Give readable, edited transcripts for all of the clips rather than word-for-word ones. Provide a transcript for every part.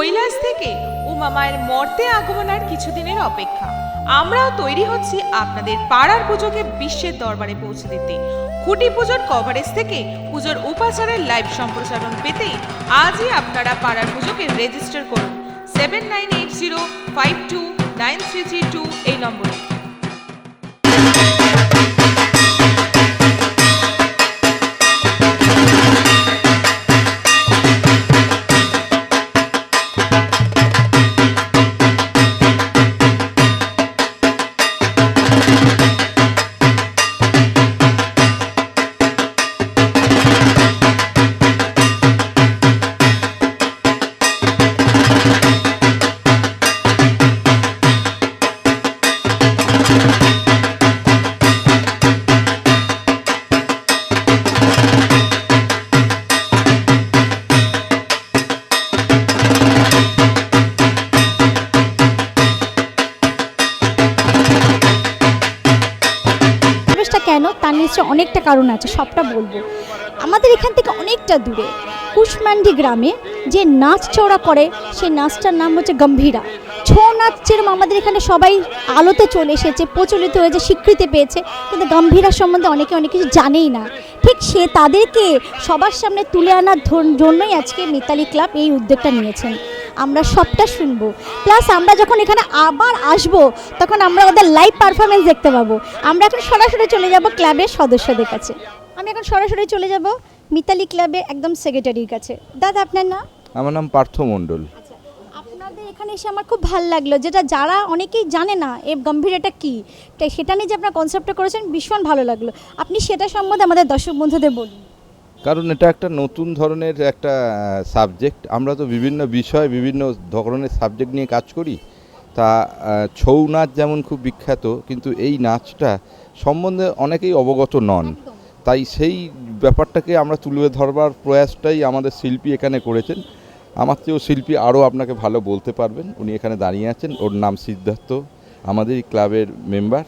কৈলাস থেকে উমা মায়ের মর্তে আগমনের কিছুদিনের অপেক্ষা। আমরাও তৈরি হচ্ছি আপনাদের পাড়ার পুজোকে বিশ্বের দরবারে পৌঁছে দিতে। খুঁটি পুজোর কভারেজ থেকে পুজোর উপাচারের লাইভ সম্প্রসারণ পেতে আজই আপনারা পাড়ার পুজোকে রেজিস্টার করুন 7980529332 এই নম্বরে। কেন তার নিশ্চয় অনেকটা কারণ আছে, সবটা বলবো। আমাদের এখান থেকে অনেকটা দূরে কুশমান্ডি গ্রামে যে নাচ চওড়া করে সেই নাচটার নাম হচ্ছে গম্ভীরা। ছৌ নাচ যেরকম আমাদের এখানে সবাই আলোতে চলে এসেছে, প্রচলিত হয়েছে, স্বীকৃতি পেয়েছে, কিন্তু গম্ভীরা সম্বন্ধে অনেকে অনেক কিছু জানেই না। ঠিক সে তাদেরকে সবার সামনে তুলে আনার জন্যই আজকে মিতালি ক্লাব এই উদ্যোগটা নিয়েছেন। আমরা সবটা শুনবো, প্লাস আমরা যখন এখানে আবার আসবো তখন আমরা ওদের লাইভ পারফরমেন্স দেখতে পাবো। আমরা এখন সরাসরি চলে যাব ক্লাবের সদস্যদের কাছে। আমি এখন সরাসরি চলে যাব মিতালি ক্লাবের একদম সেক্রেটারির কাছে। দাদা, আপনার নাম? আমার নাম পার্থ মণ্ডল। আচ্ছা, আপনাদের এখানে এসে আমার খুব ভালো লাগলো, যেটা যারা অনেকেই জানে না এই গম্ভীরাটা কী, তাই সেটা নিয়ে যে আপনার কনসেপ্টটা করেছেন ভীষণ ভালো লাগলো। আপনি সেটা সম্বন্ধে আমাদের দর্শক বন্ধুদের বলুন। কারণ এটা একটা নতুন ধরনের একটা সাবজেক্ট। আমরা তো বিভিন্ন বিষয় বিভিন্ন ধরনের সাবজেক্ট নিয়ে কাজ করি। তা ছৌ নাচ যেমন খুব বিখ্যাত, কিন্তু এই নাচটা সম্বন্ধে অনেকেই অবগত নন। তাই সেই ব্যাপারটাকে আমরা তুলে ধরবার প্রয়াসটাই আমাদের শিল্পী এখানে করেছেন। আমার চেয়েও শিল্পী আরও আপনাকে ভালো বলতে পারবেন। উনি এখানে দাঁড়িয়ে আছেন, ওর নাম সিদ্ধার্থ, আমাদের ক্লাবের মেম্বার।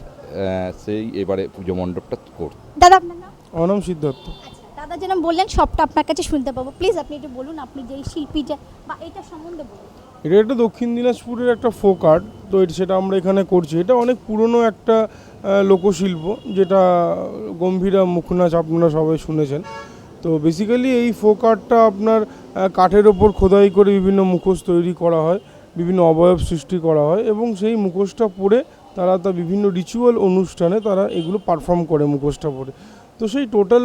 সেই এবারে পুজো মণ্ডপটা করত। দাদা, আপনার নাম? আমার নাম সিদ্ধার্থ। দাদা যেন বললেন সবটা আপনার কাছে শুনতে পাবো। প্লিজ আপনি একটু বলুন, আপনি যে শিল্পীটা বা এটা সম্বন্ধে বলুন। এটা একটা দক্ষিণ দিনাজপুরের একটা ফোক আর্ট, তো সেটা আমরা এখানে করছি। এটা অনেক পুরনো একটা লোকশিল্প, যেটা গম্ভীরা মুখ নাচ আপনারা সবাই শুনেছেন। তো বেসিক্যালি এই ফোক আর্টটা আপনার কাঠের ওপর খোদাই করে বিভিন্ন মুখোশ তৈরি করা হয়, বিভিন্ন অবয়ব সৃষ্টি করা হয়, এবং সেই মুখোশটা পরে তারা বিভিন্ন রিচুয়াল অনুষ্ঠানে তারা এগুলো পারফর্ম করে মুখোশটা পরে। তো সেই টোটাল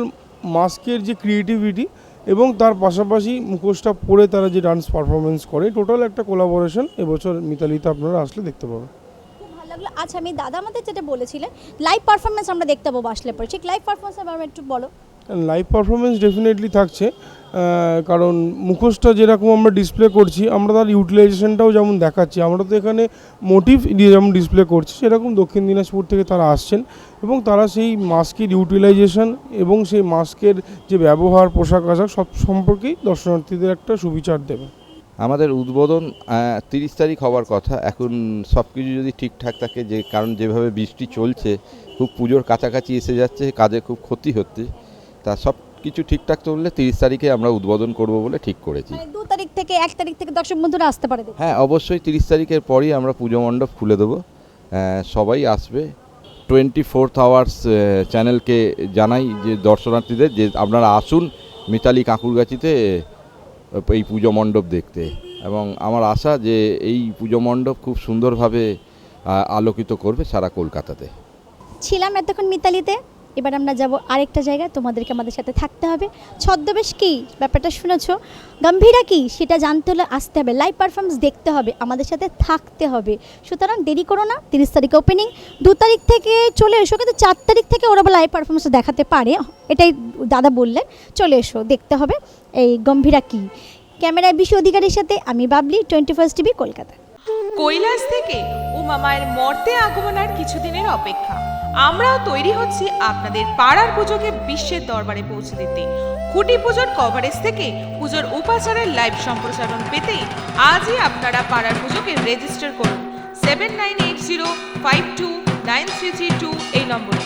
মাস্কের যে ক্রিয়েটিভিটি এবং তার পাশাপাশি মুখোশটা পরে তারা যে ডান্স পারফরমেন্স করে, টোটাল একটা কোলাবোরেশন এবছর মিতালিতে আপনারা আসলে দেখতে পাবেন। খুব ভালো লাগলো। আচ্ছা, আমি দাদা আমাদের যেটা বলেছিলেন লাইভ পারফরমেন্স আমরা দেখতে পাবো আসলে পরে, ঠিক লাইভ পারফরমেন্স আমরা একটু বলো। লাইভ পারফরমেন্স ডেফিনেটলি থাকছে, কারণ মুখোশটা যেরকম আমরা ডিসপ্লে করছি, আমরা তার ইউটিলাইজেশনটাও যেমন দেখাচ্ছি। আমরা তো এখানে মোটিভ দিয়ে যেমন ডিসপ্লে করছি, সেরকম দক্ষিণ দিনাজপুর থেকে তারা আসছেন এবং তারা সেই মাস্কের ইউটিলাইজেশন এবং সেই মাস্কের যে ব্যবহার, পোশাক আশাক সব সম্পর্কেই দর্শনার্থীদের একটা সুবিচার দেবে। আমাদের উদ্বোধন 30 তারিখ হওয়ার কথা। এখন সব কিছু যদি ঠিকঠাক থাকে, যে কারণ যেভাবে বৃষ্টি চলছে, খুব পুজোর কাছাকাছি এসে যাচ্ছে, কাজে খুব ক্ষতি হচ্ছে। তা সব কিছু ঠিকঠাক চললে 30 তারিখে আমরা উদ্বোধন করব বলে ঠিক করেছি। 2 তারিখ থেকে 1 তারিখ থেকে দর্শক বন্ধুরা আসতে পারে? হ্যাঁ, অবশ্যই 30 তারিখের পরই আমরা পুজো মণ্ডপ খুলে দেবো। সবাই আসবে। 24 আওয়ার্স চ্যানেলকে জানাই যে দর্শনার্থীদের যে আপনারা আসুন মিতালি কাঁকুরগাছিতে এই পুজো মণ্ডপ দেখতে। এবং আমার আশা যে এই পুজো মণ্ডপ খুব সুন্দরভাবে আলোকিত করবে সারা কলকাতাতে। ছিলাম এতক্ষণ মিতালিতে, এবার আমরা যাব আরেকটা জায়গায়। তোমাদেরকে আমাদের সাথে থাকতে হবে। ছদ্মবেশ কী ব্যাপারটা শুনেছ, গম্ভীরা কী সেটা জানতে হলে আসতে হবে, লাইভ পারফরমেন্স দেখতে হবে, আমাদের সাথে থাকতে হবে। সুতরাং দেরি করো না, 30 তারিখে ওপেনিং, 2 তারিখ থেকে চলে এসো, কিন্তু 4 তারিখ থেকে ওরা লাইভ পারফরমেন্স দেখাতে পারে, এটাই দাদা বললেন। চলে এসো, দেখতে হবে এই গম্ভীরা কী। ক্যামেরায় বিশ্ব অধিকারীর সাথে আমি বাবলি, 21 টিভি, কলকাতা। কৈলাস থেকে উমা মায়ের মর্তে আগমনের কিছুদিনের অপেক্ষা। আমরাও তৈরি হচ্ছি আপনাদের পাড়ার পুজোকে বিশ্বের দরবারে পৌঁছে দিতে। খুঁটি পুজোর কভারেজ থেকে পুজোর উপাচারের লাইভ সম্প্রসারণ পেতে আজই আপনারা পাড়ার পুজোকে রেজিস্টার করুন 7980529332 এই নম্বরে।